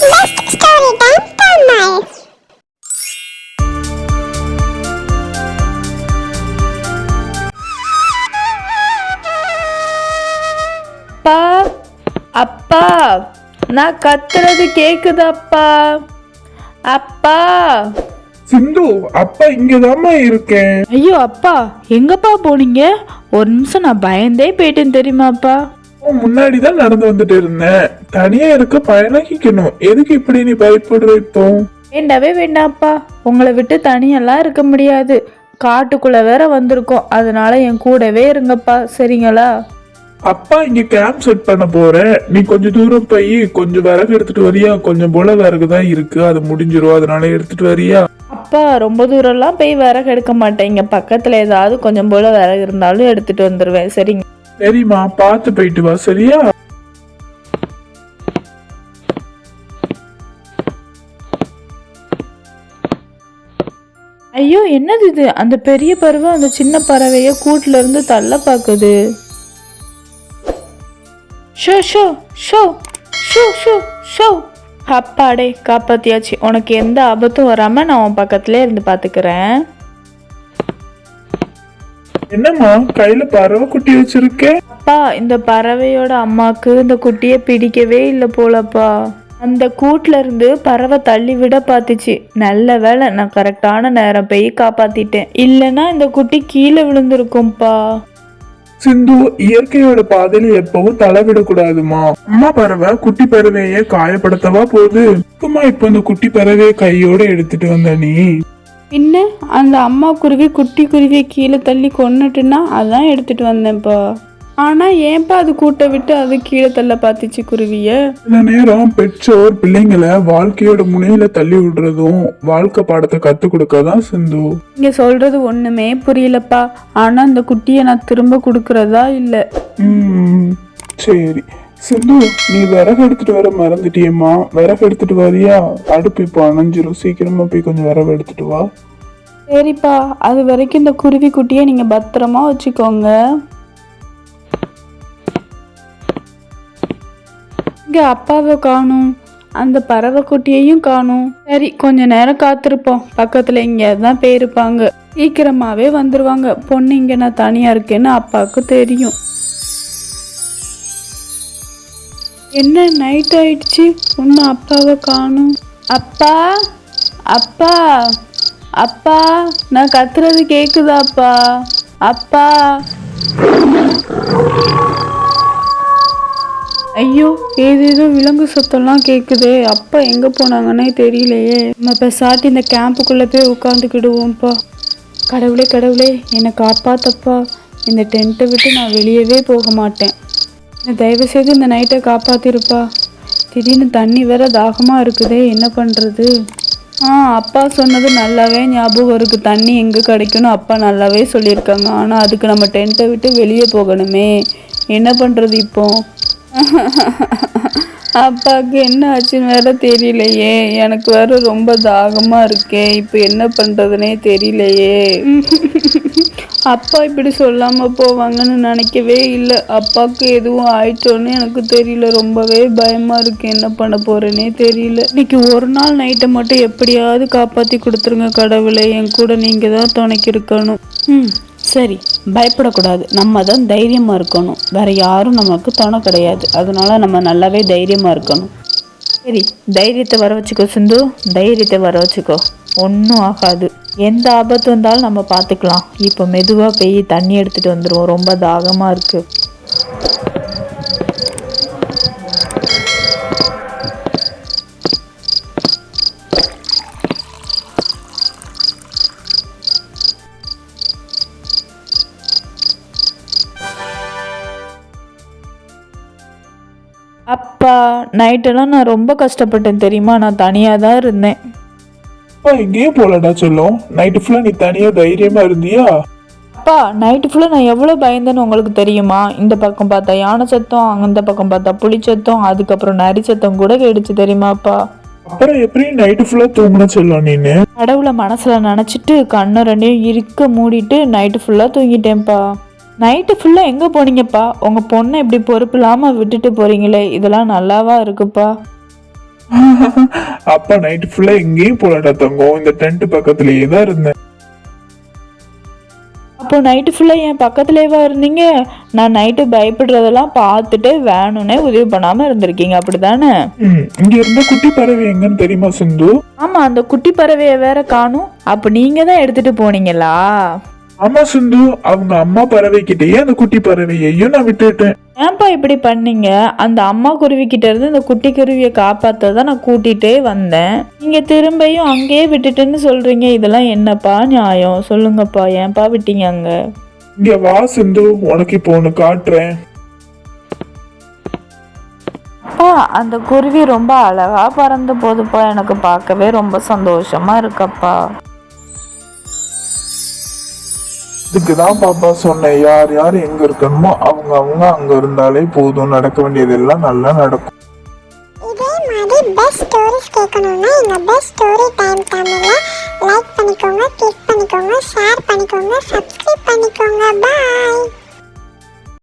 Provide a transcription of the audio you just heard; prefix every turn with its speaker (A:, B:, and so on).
A: Next story time Tamil.
B: அப்பா அப்பா நான் கத்துறது கேக்குதாப்பா? அப்பா
C: சிந்து, அப்பா இங்கதாம்மா இருக்கேன்.
B: ஐயோ அப்பா எங்கப்பா போனீங்க? ஒரு நிமிஷம் நான் பயந்தே போயிட்டேன் தெரியுமாப்பா?
C: முன்னாடிதான் நடந்து வந்துட்டு இருந்தேன். தனியா இருக்க பழகிக்கணும். எதுக்கு இப்படி நீ பயப்படுற இப்போ?
B: வேண்டாவே வேண்டாம்ப்பா, உங்களை விட்டு தனியெல்லாம் இருக்க முடியாது. காட்டுக்குள்ள வேற வந்திருக்கோம், அதனால என் கூடவே இருங்கப்பா, சரிங்களா?
C: அப்பா இங்க கேம்ப் செட் பண்ண போறேன். நீ கொஞ்சம் தூரம் போய் கொஞ்சம் விறகு எடுத்துட்டு வரியா? கொஞ்சம் போல விறகு தான் இருக்கு, அது முடிஞ்சிரும். அதனால எடுத்துட்டு வரியா?
B: அப்பா ரொம்ப தூரம்லாம் போய் விறகு எடுக்க மாட்டேன், இங்க பக்கத்துல ஏதாவது கொஞ்சம் போல விறகு இருந்தாலும் எடுத்துட்டு வந்துருவேன், சரிங்க?
C: சரிம்மா, பார்த்து போயிட்டு வா, சரியா?
B: ஐயோ என்னது இது? அந்த பெரிய பறவை அந்த சின்ன பறவைய கூட்டுல இருந்து தள்ள பாக்குது. ஷோ ஷோ ஷோ ஷோ ஷோ ஷோ. அப்பாடே காப்பாத்தியாச்சு. உனக்கு எந்த ஆபத்தும் வராம நான் உன் பக்கத்துல இருந்து பாத்துக்கிறேன்.
C: என்னம்மா கையில பறவை குட்டி வச்சிருக்கேன்?
B: அப்பா இந்த பறவையோட அம்மாக்கு இந்த குட்டியை பிடிக்கவே இல்லை போலப்பா. அந்த கூட்டுல இருந்து பறவை தள்ளி விட பார்த்துச்சு. நல்ல வேளை நான் கரெக்டான நேரம் போய் காப்பாத்திட்டேன், இல்லைன்னா இந்த குட்டி கீழே விழுந்திருக்கும்பா.
C: சிந்து, இயற்கையோட பாதையில எப்பவும் தலைவிடக்கூடாதுமா. அம்மா பறவை குட்டி பறவைய காயப்படுத்தவா போகுது? இப்ப இந்த குட்டி பறவைய கையோட எடுத்துட்டு வந்த நீ?
B: பின்ன அந்த அம்மா குருவி குட்டி குருவியை கீழே தள்ளி கொன்னுட்டுன்னா அதான் எடுத்துட்டு வந்தேன்ப்பா. ஆனா ஏன்பா அது கூட்டை விட்டு அது கீழே தள்ள பார்த்துச்சு குருவிய?
C: சில நேரம் பெற்றோர் பிள்ளைங்களை வாழ்க்கையோட முனையில தள்ளி விடுறதும் வாழ்க்கை பாடத்தை கத்து கொடுக்கதான் சிந்து.
B: இங்க சொல்றது ஒண்ணுமே புரியலப்பா. ஆனா அந்த குட்டியை நான் திரும்ப கொடுக்கறதா இல்ல.
C: சரி சிந்து, நீ விறகு எடுத்துட்டு வர மறந்துட்டியம்மா. விறகு எடுத்துட்டு வரியா? அடுப்பு இப்போ அணைஞ்சிரும், சீக்கிரமா போய் கொஞ்சம் விறகு எடுத்துட்டு வா.
B: சரிப்பா, அது வரைக்கும் இந்த குருவி குட்டியை நீங்க பத்திரமா வச்சுக்கோங்க. இங்க அப்பாவை காணும், அந்த பறவை குட்டியையும் காணும். சரி கொஞ்ச நேரம் காத்திருப்போம், பக்கத்துல இங்கதான் போயிருப்பாங்க, சீக்கிரமாவே வந்துருவாங்க. பொண்ணு இங்க நான் தனியா இருக்கேன்னு அப்பாவுக்கு தெரியும். என்ன நைட் ஆயிடுச்சு, ஒன்னும் அப்பாவை காணும். அப்பா அப்பா அப்பா நான் கத்துறது கேக்குதாப்பா? அப்பா. ஐயோ ஏதேதோ விலங்கு சத்தம்லாம் கேக்குதே. அப்பா எங்க போனாங்கன்னே தெரியலையே. நம்ம பெசாட்டி இந்த கேம்புக்குள்ள போய் உட்காந்துக்கிடுவோம்ப்பா. கடவுளே கடவுளே என்னை காப்பாத்தப்பா. இந்த டென்ட்டை விட்டு நான் வெளியவே போக மாட்டேன். தயவு செய்து இந்த நைட்டை காப்பாத்திருப்பா. திடீர்னு தண்ணி வேற தாகமா இருக்குதே, என்ன பண்றது? அப்பா சொன்னது நல்லாவே ஞாபகம் இருக்கு. தண்ணி எங்க கிடைக்கணும் அப்பா நல்லாவே சொல்லியிருக்காங்க. ஆனா அதுக்கு நம்ம டென்ட்டை விட்டு வெளியே போகணுமே, என்ன பண்றது இப்போ? அப்பாவுக்கு என்ன ஆச்சுன்னு வேற தெரியலையே. எனக்கு வேற ரொம்ப தாகமா இருக்கே, இப்போ என்ன பண்றதுனே தெரியலையே. அப்பா இப்படி சொல்லாம போவாங்கன்னு நினைக்கவே இல்லை. அப்பாவுக்கு எதுவும் ஆயிட்டோன்னு எனக்கு தெரியல. ரொம்பவே பயமா இருக்கு, என்ன பண்ண போறேனே தெரியல. இன்னைக்கு ஒரு நாள் நைட்டை மட்டும் எப்படியாவது காப்பாத்தி கொடுத்துருங்க கடவுளே. என் கூட நீங்க தான் துணைக்கு இருக்கணும். சரி, பயப்படக்கூடாது, நம்ம தான் தைரியமா இருக்கணும். வேற யாரும் நமக்கு துணை கிடையாது, அதனால நம்ம நல்லாவே தைரியமா இருக்கணும். சரி தைரியத்தை வர வச்சுக்கோ சிந்து, தைரியத்தை வர வச்சுக்கோ. ஒன்றும் ஆகாது, எந்த ஆபத்து வந்தாலும் நம்ம பார்த்துக்கலாம். இப்போ மெதுவாக போய் தண்ணி எடுத்துகிட்டு வந்துடுவோம், ரொம்ப தாகமாக இருக்குது. அப்பா நைட்டெல்லாம் நான் ரொம்ப கஷ்டப்பட்டேன் தெரியுமா? நான் தனியாக தான் இருந்தேன்.
C: எங்கேயும் போலடா சொல்லும். நைட்டு ஃபுல்லா நீ தனியா தைரியமா இருந்தியா?
B: அப்பா நைட்டு ஃபுல்லாக நான் எவ்வளோ பயந்தேன்னு உங்களுக்கு தெரியுமா? இந்த பக்கம் பார்த்தா யானை சத்தம், அந்த பக்கம் பார்த்தா புலி சத்தம், அதுக்கப்புறம் நரி சத்தம் கூட கேடுச்சு தெரியுமாப்பா?
C: அப்புறம் எப்படி நைட்டு ஃபுல்லா தூங்கின சொல்லும் நீனு?
B: கடவுளை மனசுல நினைச்சிட்டு கண்ணை ரெண்டையும் இருக்க மூடிட்டு நைட்டு ஃபுல்லா தூங்கிட்டேன்ப்பா. நைட்டு ஃபுல்லா எங்க போனீங்கப்பா? உங்க பொண்ணை இப்படி பொறுப்பு இல்லாம விட்டுட்டு போறீங்களே, இதெல்லாம் நல்லாவா இருக்குப்பா?
C: அப்பா நைட் ஃபுல்லா எங்கேயும் போலடா தங்கம், இந்த டென்ட் பக்கத்துலயே தான் இருந்தேன்.
B: அப்போ நைட்டு ஃபுல்லாக என் பக்கத்துலேயேவா இருந்தீங்க? நான் நைட்டு பயப்படுறதெல்லாம் பார்த்துட்டு வேணும்னே உதவி பண்ணாமல் இருந்திருக்கீங்க அப்படி தானே?
C: இங்க இருந்த குட்டி பறவை எங்கன்னு தெரியுமா சிந்து?
B: ஆமாம், அந்த குட்டி பறவையை வேற காணும். அப்போ நீங்கள் தான் எடுத்துகிட்டு போனீங்களா?
C: ஆமா சிந்து, அவங்க அம்மா பறவை கிட்டயே அந்த குட்டி பறவையையும் நான் விட்டுட்டேன்.
B: ஏன்பா இப்படி பண்ணீங்க? அந்த அம்மா குருவி கிட்ட இருந்து இந்த குட்டி குருவியை காப்பாற்ற தான் நான் கூட்டிகிட்டே வந்தேன். நீங்கள் திரும்பியும் அங்கேயே விட்டுட்டுன்னு சொல்கிறீங்க. இதெல்லாம் என்னப்பா நியாயம்? சொல்லுங்கப்பா, ஏன்பா விட்டீங்க அங்கே?
C: இங்க வா சிந்து, உனக்கு இப்போ ஒன்று காட்டுறேன்.
B: அப்பா, அந்த குருவி ரொம்ப அழகா பறந்து போகுதுப்பா. எனக்கு பார்க்கவே ரொம்ப சந்தோஷமா இருக்கப்பா.
C: இதுக்குதான் பாப்பா சொன்னேன், யார் யார் எங்க இருக்கணுமோ அவங்க அவங்க அங்க இருந்தாலே போதும், நடக்க வேண்டியதெல்லாம் நல்லா நடக்கும்.
A: இதே மாதிரி பெஸ்ட் ஸ்டோரிஸ் கேட்கணும்னா எங்க பெஸ்ட் ஸ்டோரி டைம் சேனலை லைக் பண்ணிக்கோங்க, கிளிக் பண்ணிக்கோங்க, ஷேர் பண்ணிக்கோங்க, சப்ஸ்கிரைப் பண்ணிக்கோங்க. பாய்.